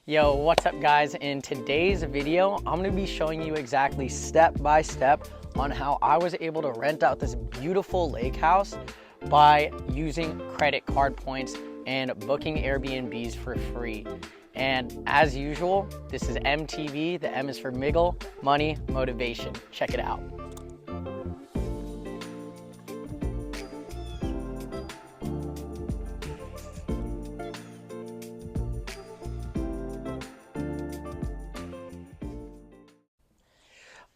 Yo, what's up guys? In today's video, I'm gonna be showing you exactly step by step on how I was able to rent out this beautiful lake house by using credit card points and booking Airbnbs for free. And as usual, this is MTV. The M is for Miggle, Money, Motivation. Check it out.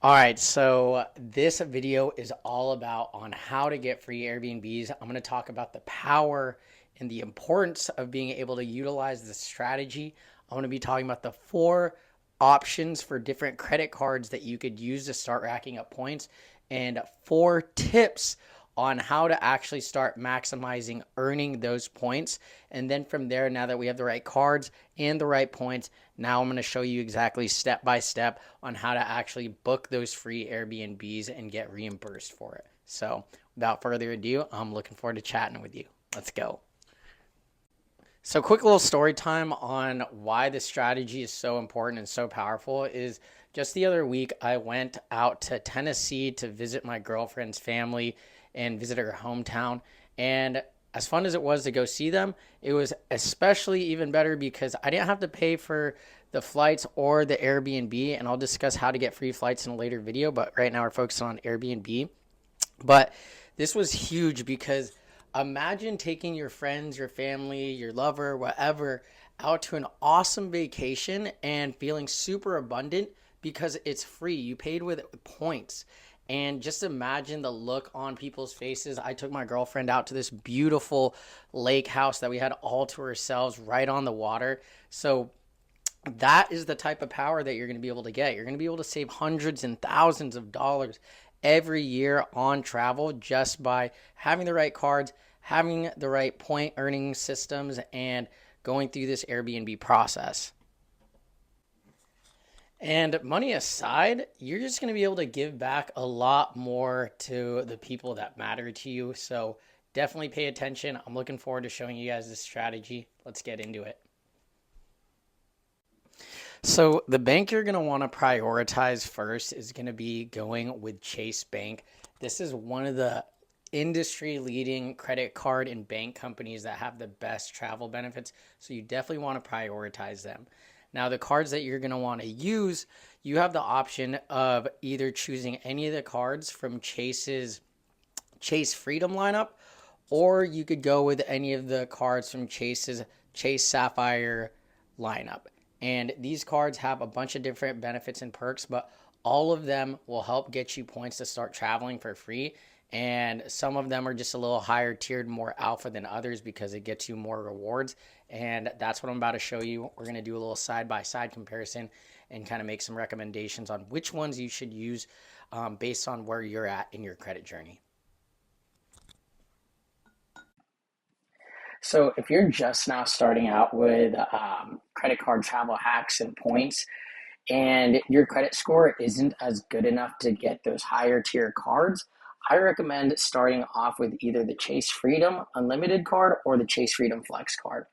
All right, so this video is all about on how to get free Airbnbs. I'm going to talk about the power and the importance of being able to utilize this strategy. I'm going to be talking about the 4 options for different credit cards that you could use to start racking up points and 4 tips on how to actually start maximizing earning those points. And then from there, now that we have the right cards and the right points, now I'm going to show you exactly step by step on how to actually book those free Airbnbs and get reimbursed for it. So without further ado, I'm looking forward to chatting with you. Let's go. So quick little story time on why this strategy is so important and so powerful is just the other week, I went out to Tennessee to visit my girlfriend's family and visit her hometown. And as fun as it was to go see them, it was especially even better because I didn't have to pay for the flights or the Airbnb. And I'll discuss how to get free flights in a later video, but right now we're focusing on Airbnb. But this was huge because imagine taking your friends, your family, your lover, whatever, out to an awesome vacation and feeling super abundant because it's free. You paid with points. And just imagine the look on people's faces. I took my girlfriend out to this beautiful lake house that we had all to ourselves right on the water. So that is the type of power that you're going to be able to get. You're going to be able to save hundreds and thousands of dollars every year on travel just by having the right cards, having the right point earning systems, and going through this Airbnb process. And money aside, you're just going to be able to give back a lot more to the people that matter to you. So definitely pay attention. I'm looking forward to showing you guys this strategy. Let's get into it. So the bank you're going to want to prioritize first is going to be going with Chase Bank. This is one of the industry leading credit card and bank companies that have the best travel benefits. So you definitely want to prioritize them. Now, the cards that you're going to want to use, you have the option of either choosing any of the cards from Chase's Chase Freedom lineup, or you could go with any of the cards from Chase's Chase Sapphire lineup. And these cards have a bunch of different benefits and perks, but all of them will help get you points to start traveling for free. And some of them are just a little higher tiered, more alpha than others because it gets you more rewards. And that's what I'm about to show you. We're going to do a little side-by-side comparison and kind of make some recommendations on which ones you should use based on where you're at in your credit journey. So if you're just now starting out with credit card travel hacks and points, and your credit score isn't as good enough to get those higher tier cards, I recommend starting off with either the Chase Freedom Unlimited card or the Chase Freedom Flex card.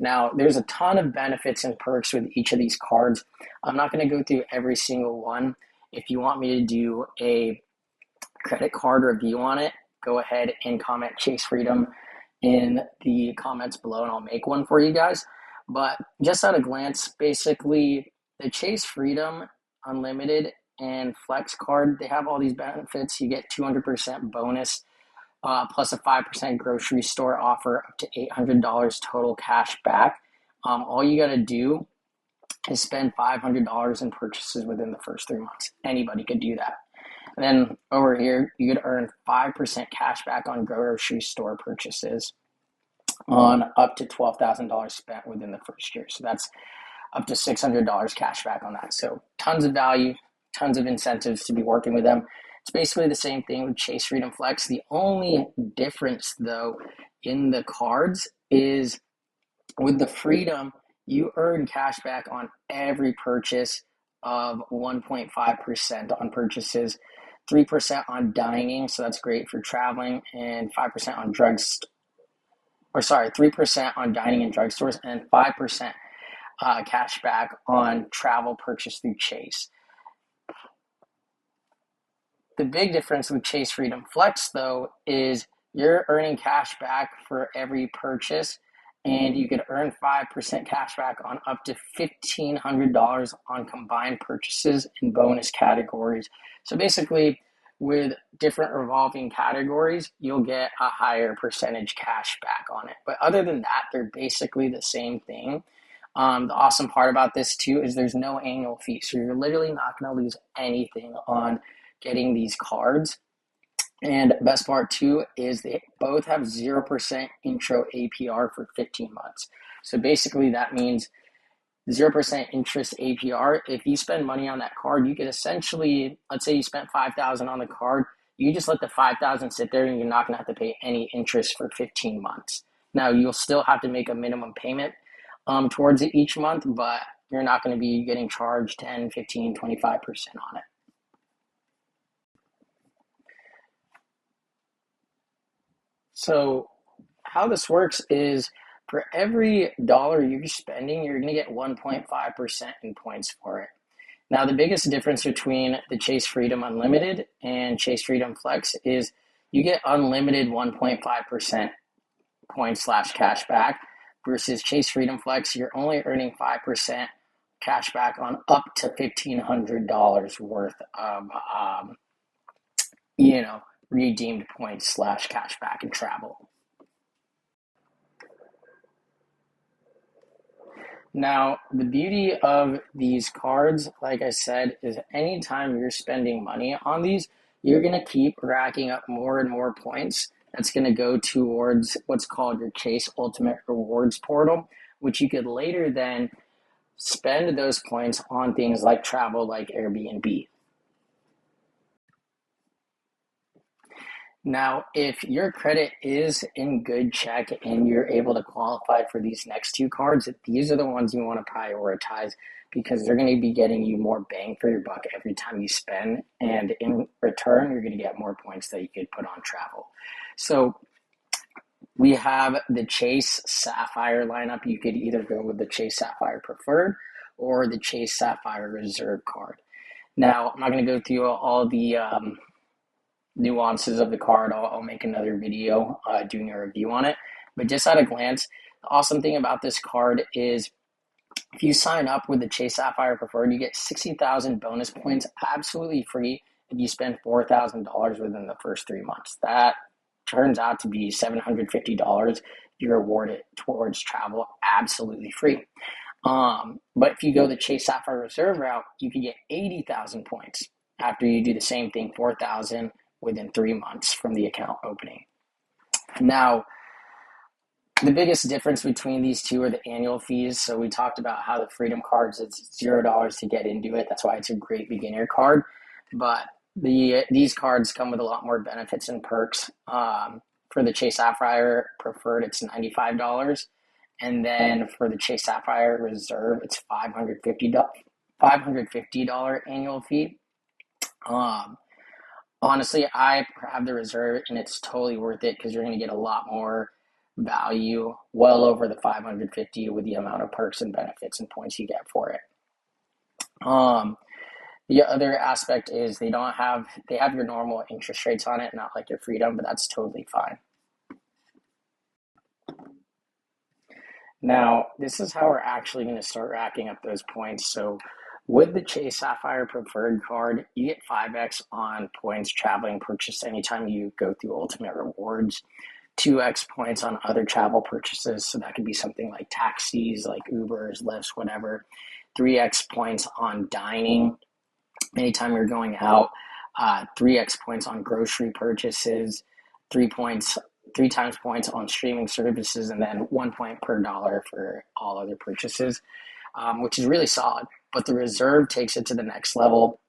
Now, there's a ton of benefits and perks with each of these cards. I'm not going to go through every single one. If you want me to do a credit card review on it, go ahead and comment Chase Freedom in the comments below and I'll make one for you guys. But just at a glance, basically the Chase Freedom Unlimited and Flex card, they have all these benefits. You get 200% bonus plus a 5% grocery store offer up to $800 total cash back. All you got to do is spend $500 in purchases within the first 3 months. Anybody could do that. And then over here, you could earn 5% cash back on grocery store purchases on up to $12,000 spent within the first year. So that's up to $600 cash back on that. So tons of value, tons of incentives to be working with them. It's basically the same thing with Chase Freedom Flex. The only difference, though, in the cards is with the Freedom, you earn cash back on every purchase of 1.5% on purchases, 3% on dining, so that's great for traveling, and 5% on drugs, 3% on dining and drugstores, and 5% cash back on travel purchase through Chase. The big difference with Chase Freedom Flex, though, is you're earning cash back for every purchase, and you could earn 5% cash back on up to $1,500 on combined purchases in bonus categories. So basically, with different revolving categories, you'll get a higher percentage cash back on it. But other than that, they're basically the same thing. The awesome part about this too is there's no annual fee. So you're literally not going to lose anything on getting these cards. And best part too is they both have 0% intro APR for 15 months. So basically that means 0% interest APR. If you spend money on that card, you could essentially, let's say you spent $5,000 on the card, you just let the $5,000 sit there and you're not going to have to pay any interest for 15 months. Now you'll still have to make a minimum payment towards it each month, but you're not going to be getting charged 10, 15, 25% on it. So how this works is for every dollar you're spending, you're going to get 1.5% in points for it. Now, the biggest difference between the Chase Freedom Unlimited and Chase Freedom Flex is you get unlimited 1.5% points / cash back versus Chase Freedom Flex, you're only earning 5% cash back on up to $1,500 worth of, redeemed points / cash back and travel. Now, the beauty of these cards, like I said, is anytime you're spending money on these, you're going to keep racking up more and more points. That's going to go towards what's called your Chase Ultimate Rewards portal, which you could later then spend those points on things like travel, like Airbnb. Now, if your credit is in good check and you're able to qualify for these next two cards, these are the ones you want to prioritize because they're going to be getting you more bang for your buck every time you spend. And in return, you're going to get more points that you could put on travel. So we have the Chase Sapphire lineup. You could either go with the Chase Sapphire Preferred or the Chase Sapphire Reserve card. Now, I'm not going to go through all the nuances of the card. I'll make another video doing a review on it. But just at a glance, the awesome thing about this card is if you sign up with the Chase Sapphire Preferred, you get 60,000 bonus points absolutely free if you spend $4,000 within the first 3 months. That turns out to be $750 you're awarded towards travel absolutely free. But if you go the Chase Sapphire Reserve route, you can get 80,000 points after you do the same thing, 4,000 within 3 months from the account opening. Now, the biggest difference between these two are the annual fees. So we talked about how the Freedom cards, it's $0 to get into it. That's why it's a great beginner card. But these cards come with a lot more benefits and perks. For the Chase Sapphire Preferred, it's $95. And then for the Chase Sapphire Reserve, it's $550 annual fee. Honestly, I have the Reserve, and it's totally worth it because you're going to get a lot more value, well over the $550 with the amount of perks and benefits and points you get for it. The other aspect is they have your normal interest rates on it, not like your Freedom, but that's totally fine. Now, this is how we're actually going to start racking up those points. So with the Chase Sapphire Preferred card, you get 5x on points traveling purchased anytime you go through Ultimate Rewards, 2x points on other travel purchases. So that could be something like taxis, like Ubers, Lyfts, whatever. 3x points on dining anytime you're going out. 3x points on grocery purchases. 3 times points on streaming services, and then 1 point per dollar for all other purchases, which is really solid. But the Reserve takes it to the next level.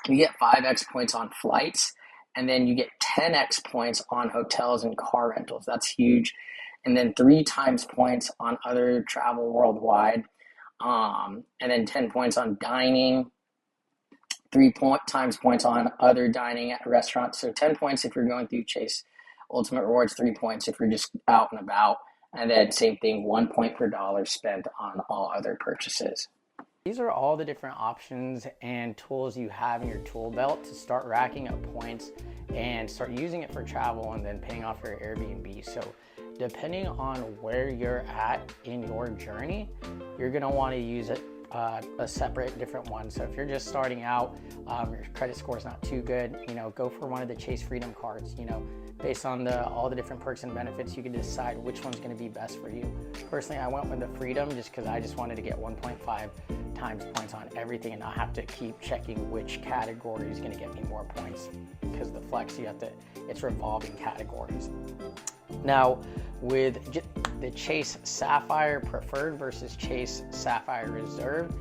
You get 5x points on flights, and then you get 10x points on hotels and car rentals. That's huge. And then 3 times points on other travel worldwide, and then 10 points on dining, 3 times points on other dining at restaurants. So 10 points if you're going through Chase Ultimate Rewards, 3 points if you're just out and about And then same thing, 1 point per dollar spent on all other purchases. These are all the different options and tools you have in your tool belt to start racking up points and start using it for travel and then paying off your Airbnb. So depending on where you're at in your journey, you're gonna wanna use a separate different one. So if you're just starting out, your credit score is not too good, go for one of the Chase Freedom cards. Based on all the different perks and benefits, you can decide which one's going to be best for you. Personally, I went with the Freedom just because I just wanted to get 1.5 times points on everything and not have to keep checking which category is going to get me more points, because the Flex, it's revolving categories. Now, with the Chase Sapphire Preferred versus Chase Sapphire Reserve,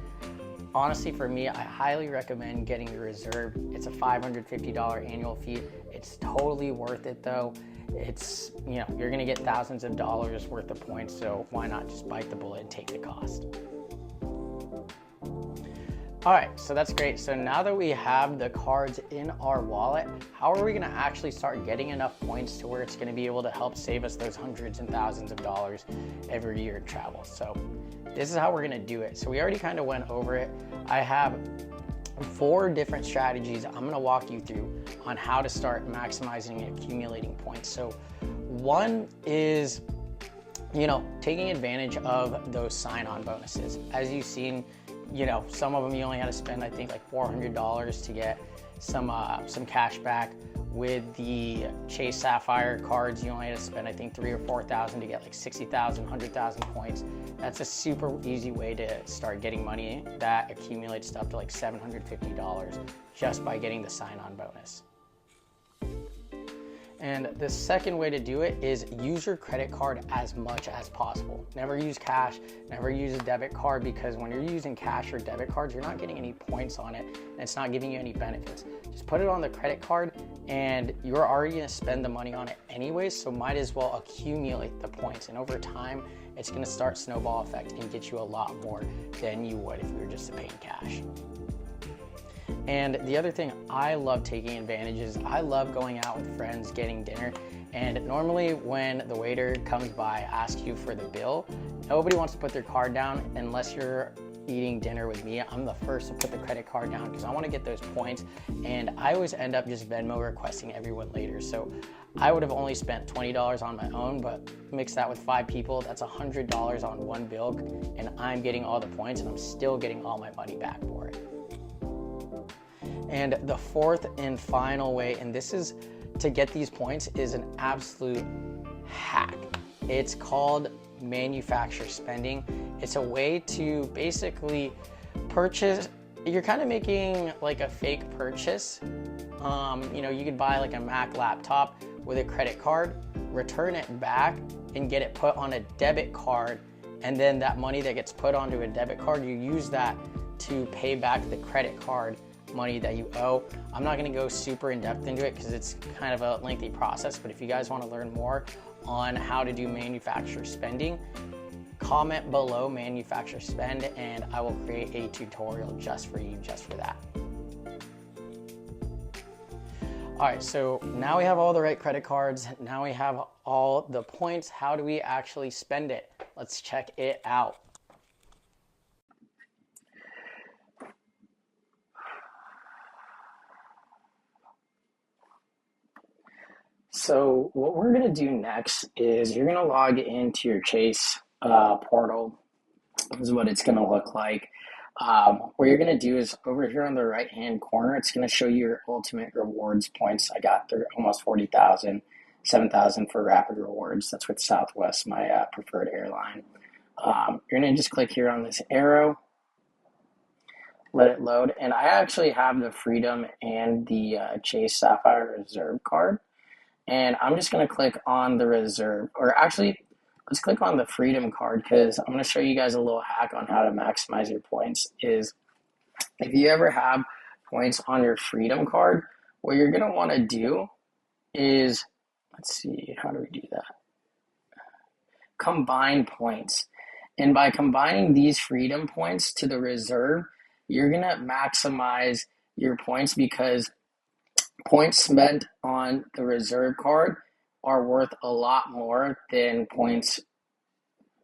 honestly, for me, I highly recommend getting the Reserve. It's a $550 annual fee. It's totally worth it though. It's, you're gonna get thousands of dollars worth of points, so why not just bite the bullet and take the cost? All right, so that's great. So now that we have the cards in our wallet, how are we gonna actually start getting enough points to where it's gonna be able to help save us those hundreds and thousands of dollars every year in travel? So this is how we're gonna do it. So we already kind of went over it. I have 4 different strategies I'm gonna walk you through on how to start maximizing and accumulating points. So one is, taking advantage of those sign-on bonuses. As you've seen, some of them you only had to spend, I think, like $400 to get some cash back. With the Chase Sapphire cards, you only had to spend, I think, $3,000 or $4,000 to get like 60,000, 100,000 points. That's a super easy way to start getting money that accumulates up to like $750 just by getting the sign-on bonus. And the second way to do it is use your credit card as much as possible. Never use cash, never use a debit card, because when you're using cash or debit cards, you're not getting any points on it and it's not giving you any benefits. Just put it on the credit card and you're already gonna spend the money on it anyways, so might as well accumulate the points. And over time, it's gonna start snowball effect and get you a lot more than you would if you were just paying cash. And the other thing I love taking advantage is I love going out with friends, getting dinner. And normally when the waiter comes by, asks you for the bill, nobody wants to put their card down unless you're eating dinner with me. I'm the first to put the credit card down because I want to get those points. And I always end up just Venmo requesting everyone later. So I would have only spent $20 on my own, but mix that with 5 people, that's $100 on one bill. And I'm getting all the points and I'm still getting all my money back for it. And the fourth and final way, and this is to get these points, is an absolute hack. It's called manufacturer spending. It's a way to basically purchase, you're kind of making like a fake purchase. You could buy like a Mac laptop with a credit card, return it back and get it put on a debit card. And then that money that gets put onto a debit card, you use that to pay back the credit card money that you owe. I'm not going to go super in depth into it because it's kind of a lengthy process, but if you guys want to learn more on how to do manufacturer spending, comment below manufacturer spend and I will create a tutorial just for you, just for that. All right, so now we have all the right credit cards. Now we have all the points. How do we actually spend it? Let's check it out. So what we're going to do next is you're going to log into your Chase portal. This is what it's going to look like. What you're going to do is over here on the right hand corner, it's going to show you your ultimate rewards points. I got almost 40,000, 7,000 for Rapid Rewards. That's with Southwest, my preferred airline. You're going to just click here on this arrow, let it load. And I actually have the Freedom and the Chase Sapphire Reserve card. And I'm just going to click on the Reserve, or actually, let's click on the Freedom card because I'm going to show you guys a little hack on how to maximize your points. Is if you ever have points on your Freedom card, what you're going to want to do is, let's see, how do we do that? Combine points. And by combining these Freedom points to the Reserve, you're going to maximize your points because points spent on the Reserve card are worth a lot more than points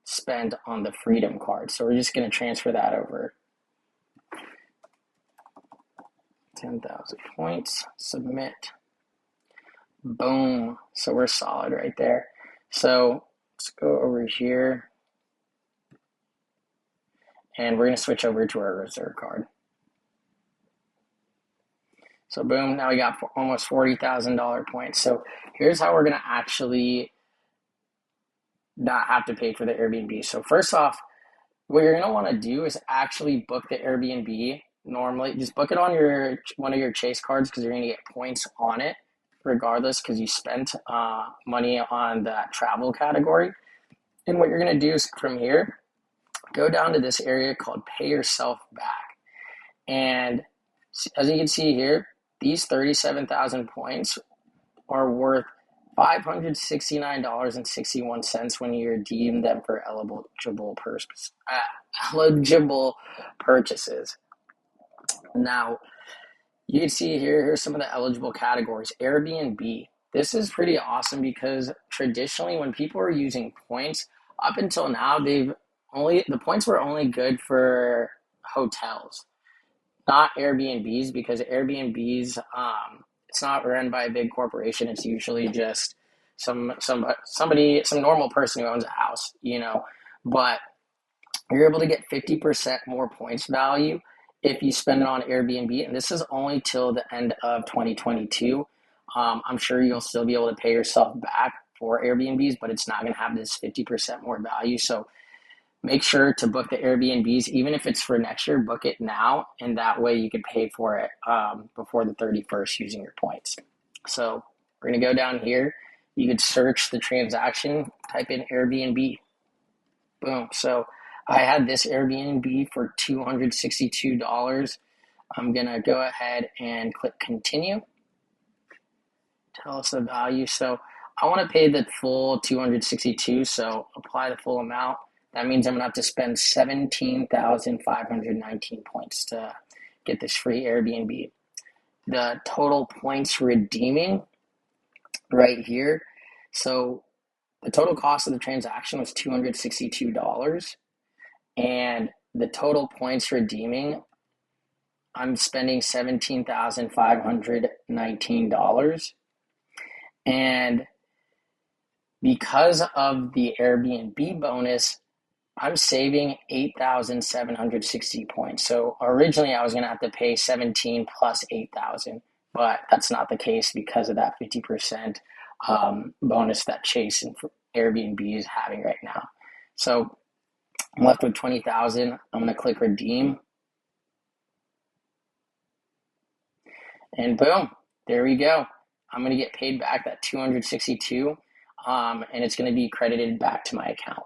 spend on the Freedom card. So we're just going to transfer that over. 10,000 points, submit. Boom. So we're solid right there. So let's go over here and we're going to switch over to our reserve card. So boom, now we got almost $40,000 points. So here's how we're going to actually not have to pay for the Airbnb. So first off, what you're going to want to do is actually book the Airbnb. Normally, just book it on your one of your Chase cards because you're going to get points on it regardless because you spent money on that travel category. And what you're going to do is from here, go down to this area called Pay Yourself Back. And as you can see here, these 37,000 points are worth $569.61 when you redeem them for eligible purchases. Now, you can see here's some of the eligible categories. Airbnb. This is pretty awesome because traditionally when people are using points, up until now, the points were only good for hotels, not Airbnbs, because Airbnbs, it's not run by a big corporation. It's usually just some normal person who owns a house, but you're able to get 50% more points value if you spend it on Airbnb, and this is only till the end of 2022. I'm sure you'll still be able to pay yourself back for Airbnbs, but it's not going to have this 50% more value. So make sure to book the Airbnbs, even if it's for next year, book it now, and that way you can pay for it before the 31st using your points. So we're going to go down here. You could search the transaction, type in Airbnb. Boom. So I had this Airbnb for $262. I'm going to go ahead and click continue. Tell us the value. So I want to pay the full 262, so apply the full amount. That means I'm going to have to spend 17,519 points to get this free Airbnb. The total points redeeming right here. So the total cost of the transaction was $262. And the total points redeeming, I'm spending $17,519. And because of the Airbnb bonus, I'm saving 8,760 points. So originally I was going to have to pay 17 plus 8,000, but that's not the case because of that 50% bonus that Chase and Airbnb is having right now. So I'm left with 20,000. I'm going to click redeem. And boom, there we go. I'm going to get paid back that 262, and it's going to be credited back to my account.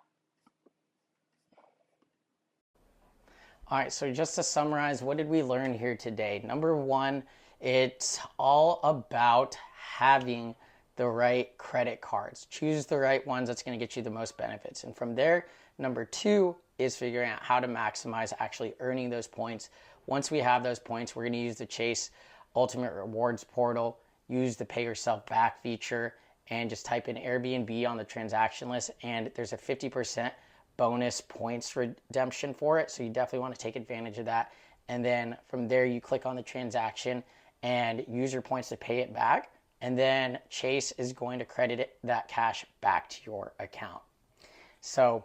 All right, so just to summarize, what did we learn here today? Number one, it's all about having the right credit cards. Choose the right ones that's going to get you the most benefits. And from there, number two is figuring out how to maximize actually earning those points. Once we have those points, we're going to use the Chase Ultimate Rewards portal, use the Pay Yourself Back feature, and just type in Airbnb on the transaction list, and there's a 50% bonus points redemption for it. So you definitely want to take advantage of that. And then from there, you click on the transaction and use your points to pay it back. And then Chase is going to credit that cash back to your account. So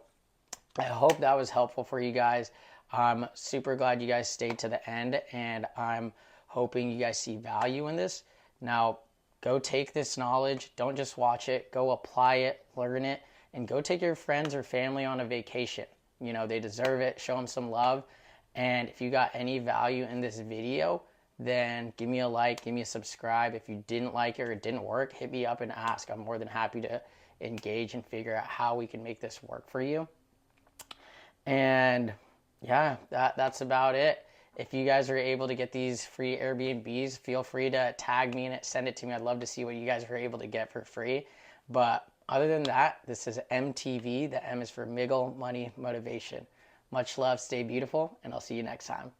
I hope that was helpful for you guys. I'm super glad you guys stayed to the end, and I'm hoping you guys see value in this. Now, go take this knowledge. Don't just watch it. Go apply it, learn it, and go take your friends or family on a vacation. They deserve it. Show them some love. And if you got any value in this video, then give me a like, give me a subscribe. If you didn't like it or it didn't work, hit me up and ask. I'm more than happy to engage and figure out how we can make this work for you. And yeah, that's about it. If you guys are able to get these free Airbnbs, feel free to tag me in it, send it to me. I'd love to see what you guys were able to get for free. But other than that, this is MTV. The M is for Miggle Money Motivation. Much love, stay beautiful, and I'll see you next time.